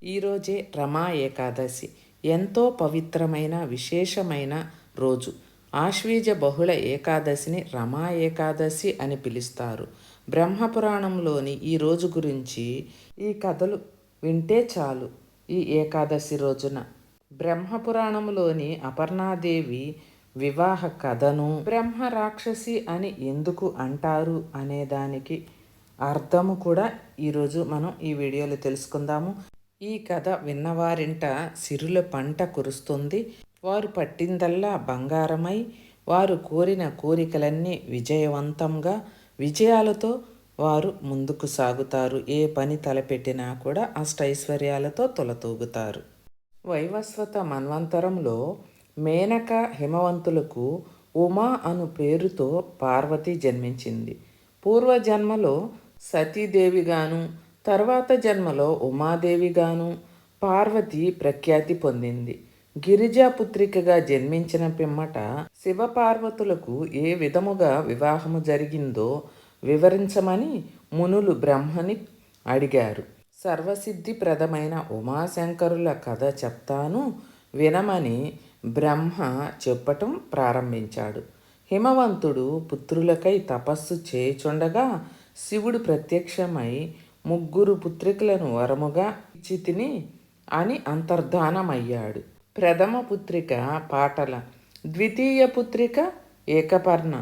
ఈరోజే రమా ఏకాదశి ఎంతో పవిత్రమైన విశేషమైన రోజు. ఆశ్వీజ బహుళ ఏకాదశిని రమా ఏకాదశి అని పిలుస్తారు. బ్రహ్మపురాణంలోని ఈ రోజు గురించి ఈ కథలు వింటే చాలు. ఈ ఏకాదశి రోజున బ్రహ్మపురాణంలోని అపర్ణాదేవి వివాహ కథను బ్రహ్మ రాక్షసి అని ఎందుకు అంటారు అనేదానికి అర్థము కూడా ఈరోజు మనం ఈ వీడియోలో తెలుసుకుందాము. ఈ కథ విన్నవారింట సిరుల పంట కురుస్తుంది. వారు పట్టిందల్లా బంగారమై వారు కోరిన కోరికలన్నీ విజయవంతంగా విజయాలతో వారు ముందుకు సాగుతారు. ఏ పని తలపెట్టినా కూడా అష్టైశ్వర్యాలతో తొలతూగుతారు. వైవస్వత మన్వంతరంలో మేనక హిమవంతులకు ఉమా అను పేరుతో పార్వతి జన్మించింది. పూర్వజన్మలో సతీదేవిగాను తర్వాత జన్మలో ఉమాదేవిగాను పార్వతి ప్రఖ్యాతి పొందింది. గిరిజాపుత్రికగా జన్మించిన పిమ్మట శివపార్వతులకు ఏ విధముగా వివాహము జరిగిందో వివరించమని మునులు బ్రహ్మని అడిగారు. సర్వసిద్ధిప్రదమైన ఉమాశంకరుల కథ చెప్తాను వినమని బ్రహ్మ చెప్పటం ప్రారంభించాడు. హిమవంతుడు పుత్రులకై తపస్సు చేయుచుండగా శివుడు ప్రత్యక్షమై ముగ్గురు పుత్రికలను వరముగా ఇచ్చితిని అని అంతర్ధానమయ్యాడు. ప్రథమ పుత్రిక పాటల, ద్వితీయ పుత్రిక ఏకపర్ణ,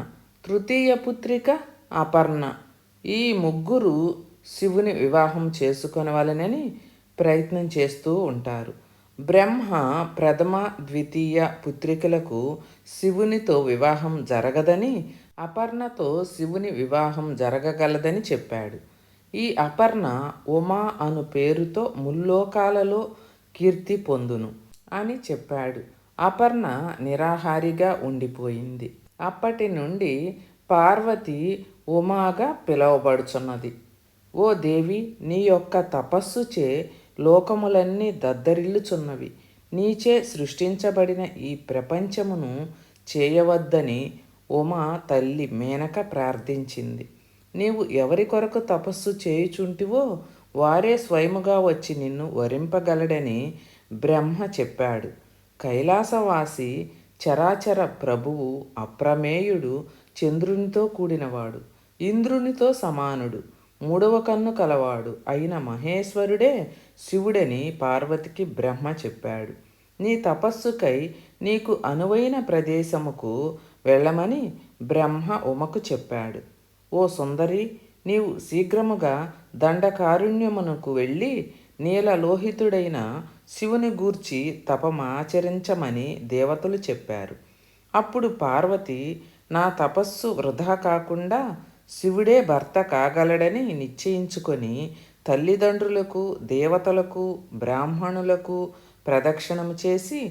తృతీయ పుత్రిక అపర్ణ. ఈ ముగ్గురు శివుని వివాహం చేసుకొనవలనని ప్రయత్నం చేస్తూ ఉంటారు. బ్రహ్మ ప్రథమ ద్వితీయ పుత్రికలకు శివునితో వివాహం జరగదని, అపర్ణతో శివుని వివాహం జరగగలదని చెప్పాడు. ఈ అపర్ణ ఉమా అను పేరుతో ముల్లోకాలలో కీర్తి పొందును అని చెప్పాడు. అపర్ణ నిరాహారిగా ఉండిపోయింది. అప్పటి నుండి పార్వతి ఉమాగా పిలువబడుచున్నది. ఓ దేవి, నీ యొక్క తపస్సుచే లోకములన్నీ దద్దరిల్లుచున్నవి. నీచే సృష్టించబడిన ఈ ప్రపంచమును చేయవద్దని ఉమా తల్లి మేనక ప్రార్థించింది. నీవు ఎవరి కొరకు తపస్సు చేయుచుంటివో వారే స్వయముగా వచ్చి నిన్ను వరింపగలడని బ్రహ్మ చెప్పాడు. కైలాసవాసి చరాచర ప్రభువు అప్రమేయుడు, చంద్రునితో కూడినవాడు, ఇంద్రునితో సమానుడు, మూడవ కన్ను కలవాడు అయిన మహేశ్వరుడే శివుడని పార్వతికి బ్రహ్మ చెప్పాడు. నీ తపస్సుకై నీకు అనువైన ప్రదేశముకు వెళ్ళమని బ్రహ్మ ఉమకు చెప్పాడు. ఓ సుందరి, నీవు శీఘ్రముగా దండకారుణ్యమునకు వెళ్ళి నీలలోహితుడైన శివుని గూర్చి తపమాచరించమని దేవతలు చెప్పారు. అప్పుడు పార్వతి, నా తపస్సు వృధా కాకుండా శివుడే భర్త కాగలడని నిశ్చయించుకొని తల్లిదండ్రులకు, దేవతలకు, బ్రాహ్మణులకు ప్రదక్షిణము చేసి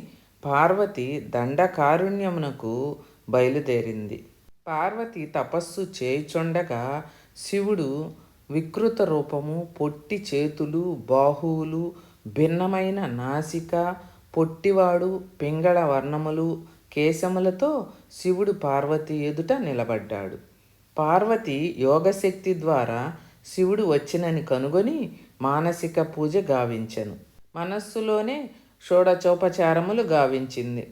పార్వతి దండకారుణ్యమునకు బయలుదేరింది. పార్వతి తపస్సు చేయుచుండగా శివుడు వికృత రూపము, పొట్టి చేతులు, బాహువులు, భిన్నమైన నాసిక, పొట్టివాడు, పింగళ వర్ణములు, కేశములతో శివుడు పార్వతి ఎదుట నిలబడ్డాడు. పార్వతి యోగశక్తి ద్వారా శివుడు వచ్చినని కనుగొని మానసిక పూజ గావించెను. మనస్సులోనే షోడచోపచారములు గావించింది.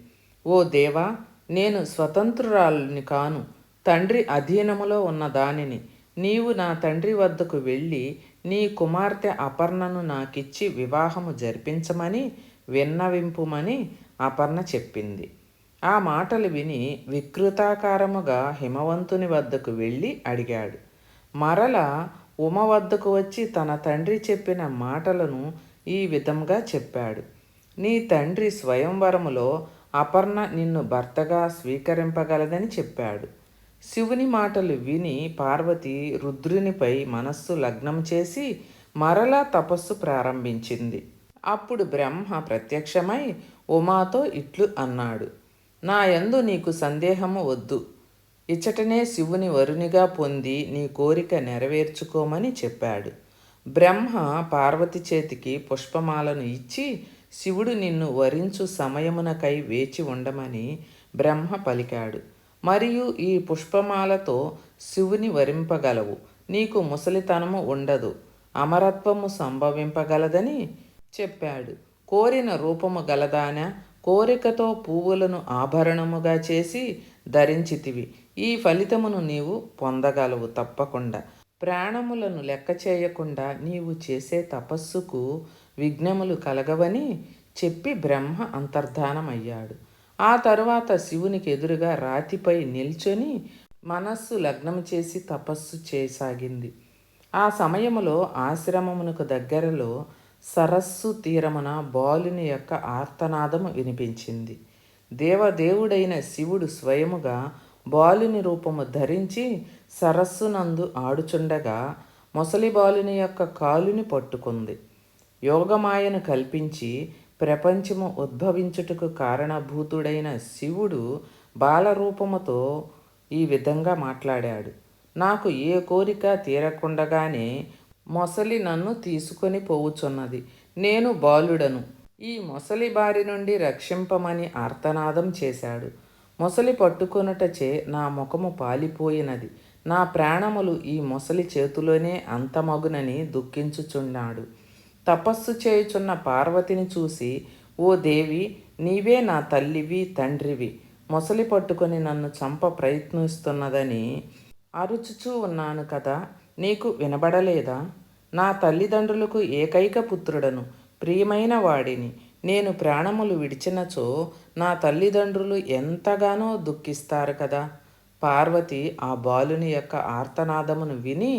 ఓ దేవా, నేను స్వతంత్రురాలుని కాను, తండ్రి అధీనములో ఉన్న దానిని. నీవు నా తండ్రి వద్దకు వెళ్ళి నీ కుమార్తె అపర్ణను నాకిచ్చి వివాహము జరిపించమని విన్నవింపుమని అపర్ణ చెప్పింది. ఆ మాటలు విని వికృతాకారముగా హిమవంతుని వద్దకు వెళ్ళి అడిగాడు. మరల ఉమ వద్దకు వచ్చి తన తండ్రి చెప్పిన మాటలను ఈ విధంగా చెప్పాడు. నీ తండ్రి స్వయంవరములో అపర్ణ నిన్ను భర్తగా స్వీకరింపగలదని చెప్పాడు. శివుని మాటలు విని పార్వతి రుద్రునిపై మనస్సు లగ్నం చేసి మరలా తపస్సు ప్రారంభించింది. అప్పుడు బ్రహ్మ ప్రత్యక్షమై ఉమాతో ఇట్లు అన్నాడు. నా యందు నీకు సందేహము వద్దు. ఇచ్చటనే శివుని వరునిగా పొంది నీ కోరిక నెరవేర్చుకోమని చెప్పాడు. బ్రహ్మ పార్వతి చేతికి పుష్పమాలను ఇచ్చి శివుడు నిన్ను వరించు సమయమునకై వేచి ఉండమని బ్రహ్మ పలికాడు. మరియు ఈ పుష్పమాలతో శివుని వరింపగలవు, నీకు ముసలితనము ఉండదు, అమరత్వము సంభవింపగలదని చెప్పాడు. కోరిన రూపము గలదాన, కోరికతో పువ్వులను ఆభరణముగా చేసి ధరించితివి. ఈ ఫలితమును నీవు పొందగలవు తప్పకుండా. ప్రాణములను లెక్క చేయకుండా నీవు చేసే తపస్సుకు విఘ్నములు కలగవని చెప్పి బ్రహ్మ అంతర్ధానమయ్యాడు. ఆ తరువాత శివునికి ఎదురుగా రాతిపై నిల్చొని మనస్సు లగ్నం చేసి తపస్సు చేయసాగింది. ఆ సమయములో ఆశ్రమమునకు దగ్గరలో సరస్సు తీరమున బాలుని యొక్క ఆర్తనాదము వినిపించింది. దేవదేవుడైన శివుడు స్వయముగా బాలుని రూపము ధరించి సరస్సునందు ఆడుచుండగా మొసలి బాలుని యొక్క కాలుని పట్టుకుంది. యోగమాయను కల్పించి ప్రపంచము ఉద్భవించుటకు కారణభూతుడైన శివుడు బాలరూపముతో ఈ విధంగా మాట్లాడాడు. నాకు ఏ కోరిక తీరకుండగానే మొసలి నన్ను తీసుకొని పోవుచున్నది. నేను బాలుడను. ఈ మొసలి బారి నుండి రక్షింపమని ఆర్తనాదం చేశాడు. మొసలి పట్టుకొనుటచే నా ముఖము పాలిపోయినది. నా ప్రాణములు ఈ మొసలి చేతిలోనే అంతమగునని దుఃఖించుచున్నాడు. తపస్సు చేయుచున్న పార్వతిని చూసి, ఓ దేవి, నీవే నా తల్లివి తండ్రివి. మొసలి పట్టుకొని నన్ను చంప ప్రయత్నిస్తున్నదని అరుచుచూ ఉన్నాను కదా, నీకు వినబడలేదా? నా తల్లిదండ్రులకు ఏకైక పుత్రుడను, ప్రియమైన వాడిని. నేను ప్రాణములు విడిచినచో నా తల్లిదండ్రులు ఎంతగానో దుఃఖిస్తారు కదా. పార్వతి ఆ బాలుని యొక్క ఆర్తనాదమును విని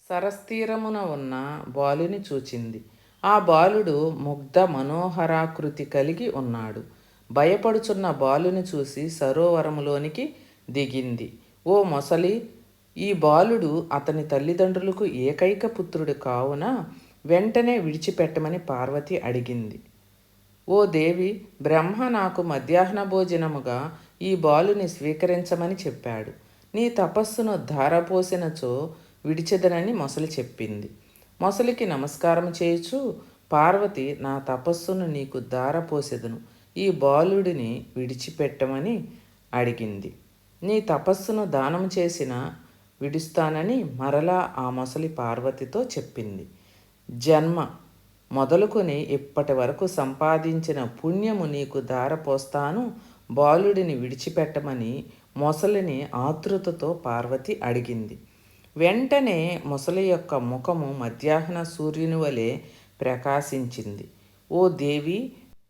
సరస్తీరమున ఉన్న బాలుని చూచింది. ఆ బాలుడు ముగ్ధ మనోహరాకృతి కలిగి ఉన్నాడు. భయపడుచున్న బాలుని చూసి సరోవరములోనికి దిగింది. ఓ మొసలి, ఈ బాలుడు అతని తల్లిదండ్రులకు ఏకైక పుత్రుడు కావున వెంటనే విడిచిపెట్టమని పార్వతి అడిగింది. ఓ దేవి, బ్రహ్మ నాకు మధ్యాహ్న భోజనముగా ఈ బాలుని స్వీకరించమని చెప్పాడు. నీ తపస్సును ధారపోసినచో విడిచెదనని మొసలి చెప్పింది. మొసలికి నమస్కారం చేయుచు పార్వతి, నా తపస్సును నీకు ధారపోసెదను, ఈ బాలుడిని విడిచిపెట్టమని అడిగింది. నీ తపస్సును దానం చేసిన విడుస్తానని మరలా ఆ మొసలి పార్వతితో చెప్పింది. జన్మ మొదలుకొని ఇప్పటి వరకు సంపాదించిన పుణ్యము నీకు ధారపోస్తాను, బాలుడిని విడిచిపెట్టమని మొసలిని ఆతృతతో పార్వతి అడిగింది. వెంటనే మొసలి యొక్క ముఖము మధ్యాహ్న సూర్యుని వలె ప్రకాశించింది. ఓ దేవి,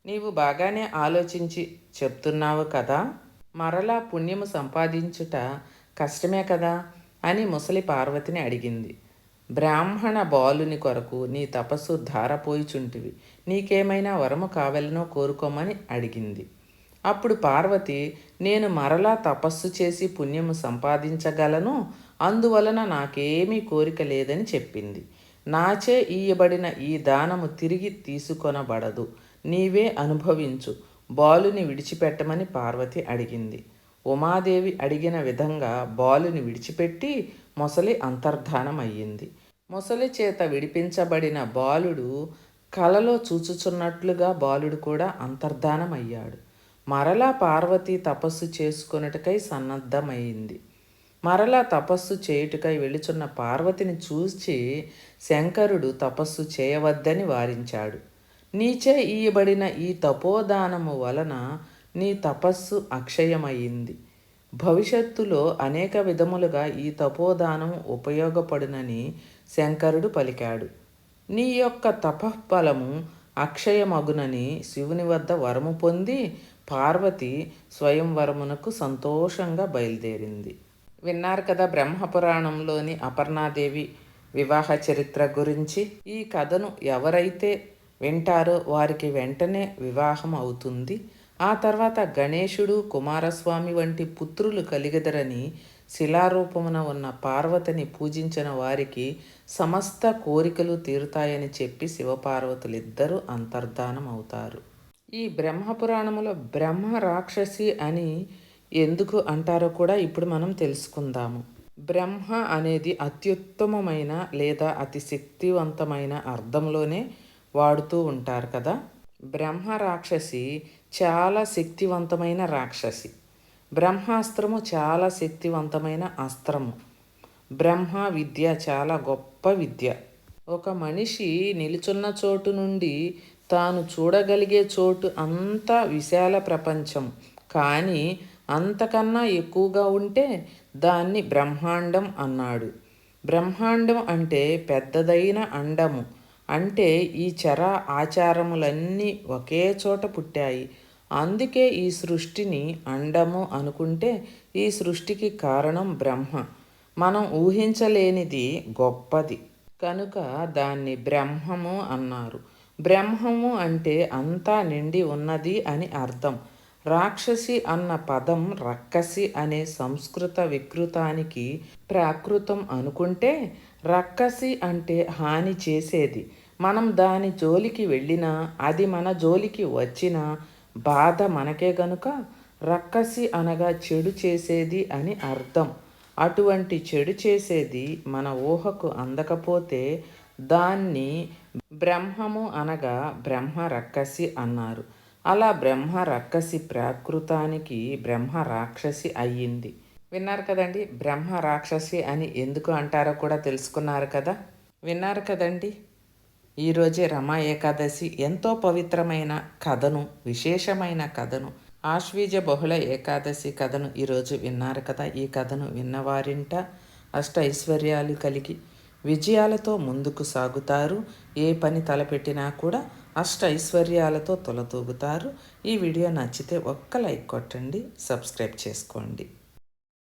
నీవు బాగానే ఆలోచించి చెప్తున్నావు కదా, మరలా పుణ్యము సంపాదించుట కష్టమే కదా అని ముసలి పార్వతిని అడిగింది. బ్రాహ్మణ బాలుని కొరకు నీ తపస్సు ధారపోయిచుంటివి. నీకేమైనా వరము కావాలనో కోరుకోమని అడిగింది. అప్పుడు పార్వతి, నేను మరలా తపస్సు చేసి పుణ్యము సంపాదించగలను, అందువలన నాకేమీ కోరిక లేదని చెప్పింది. నాచే ఇయ్యబడిన ఈ దానము తిరిగి తీసుకొనబడదు, నీవే అనుభవించు, బాలుని విడిచిపెట్టమని పార్వతి అడిగింది. ఉమాదేవి అడిగిన విధంగా బాలుని విడిచిపెట్టి మొసలి అంతర్ధానమయ్యింది. మొసలి చేత విడిపించబడిన బాలుడు కలలో చూచుచున్నట్లుగా బాలుడు కూడా అంతర్ధానమయ్యాడు. మరలా పార్వతి తపస్సు చేసుకొనుటకై సన్నద్ధమైంది. మరలా తపస్సు చేయుటకై వెళుచున్న పార్వతిని చూచి శంకరుడు తపస్సు చేయవద్దని వారించాడు. నీచే ఇయ్యబడిన ఈ తపోదానము వలన నీ తపస్సు అక్షయమయ్యింది. భవిష్యత్తులో అనేక విధములుగా ఈ తపోదానం ఉపయోగపడునని శంకరుడు పలికాడు. నీ యొక్క తపఃఫలము అక్షయమగునని శివుని వద్ద వరము పొంది పార్వతి స్వయంవరమునకు సంతోషంగా బయలుదేరింది. విన్నారు కదా బ్రహ్మపురాణంలోని అపర్ణాదేవి వివాహ చరిత్ర గురించి. ఈ కథను ఎవరైతే వింటారో వారికి వెంటనే వివాహం అవుతుంది. ఆ తర్వాత గణేశుడు, కుమారస్వామి వంటి పుత్రులు కలిగెదరని శిలారూపమున ఉన్న పార్వతిని పూజించిన వారికి సమస్త కోరికలు తీరుతాయని చెప్పి శివపార్వతులిద్దరూ అంతర్ధానం అవుతారు. ఈ బ్రహ్మపురాణములో బ్రహ్మ రాక్షసి అని ఎందుకు అంటారో కూడా ఇప్పుడు మనం తెలుసుకుందాము. బ్రహ్మ అనేది అత్యుత్తమమైన లేదా అతి శక్తివంతమైన అర్థంలోనే వాడుతూ ఉంటారు కదా. బ్రహ్మ రాక్షసి చాలా శక్తివంతమైన రాక్షసి. బ్రహ్మాస్త్రము చాలా శక్తివంతమైన అస్త్రము. బ్రహ్మ విద్య చాలా గొప్ప విద్య. ఒక మనిషి నిలుచున్న చోటు నుండి తాను చూడగలిగే చోటు అంతా విశాల ప్రపంచం, కానీ అంతకన్నా ఎక్కువగా ఉంటే దాన్ని బ్రహ్మాండం అన్నాడు. బ్రహ్మాండం అంటే పెద్దదైన అండము. అంటే ఈ ఆచారములన్నీ ఒకే చోట పుట్టాయి. అందుకే ఈ సృష్టిని అండము అనుకుంటే ఈ సృష్టికి కారణం బ్రహ్మ. మనం ఊహించలేనిది గొప్పది కనుక దాన్ని బ్రహ్మము అన్నారు. బ్రహ్మము అంటే అంతా నిండి ఉన్నది అని అర్థం. రాక్షసి అన్న పదం రక్కసి అనే సంస్కృత వికృతానికి ప్రాకృతం అనుకుంటే, రక్కసి అంటే హాని చేసేది. మనం దాని జోలికి వెళ్ళినా, అది మన జోలికి వచ్చినా బాధ మనకే గనుక రక్కసి అనగా చెడు చేసేది అని అర్థం. అటువంటి చెడు చేసేది మన ఊహకు అందకపోతే దాన్ని బ్రహ్మము అనగా బ్రహ్మ రక్కసి అన్నారు. అలా బ్రహ్మ రక్కసి ప్రాకృతానికి బ్రహ్మ రాక్షసి అయ్యింది. విన్నారు కదండి, బ్రహ్మ రాక్షసి అని ఎందుకు అంటారో కూడా తెలుసుకున్నారు కదా. విన్నారు కదండి, ఈరోజే రమా ఏకాదశి ఎంతో పవిత్రమైన కథను, విశేషమైన కథను, ఆశ్వీజ బహుళ ఏకాదశి కథను ఈరోజు విన్నారు కదా. ఈ కథను విన్నవారింట అష్ట ఐశ్వర్యాలు కలిగి విజయాలతో ముందుకు సాగుతారు. ఏ పని తలపెట్టినా కూడా అష్ట ఐశ్వర్యాలతో తొలతూగుతారు. ఈ వీడియో నచ్చితే ఒక్క లైక్ కొట్టండి, సబ్స్క్రైబ్ చేసుకోండి.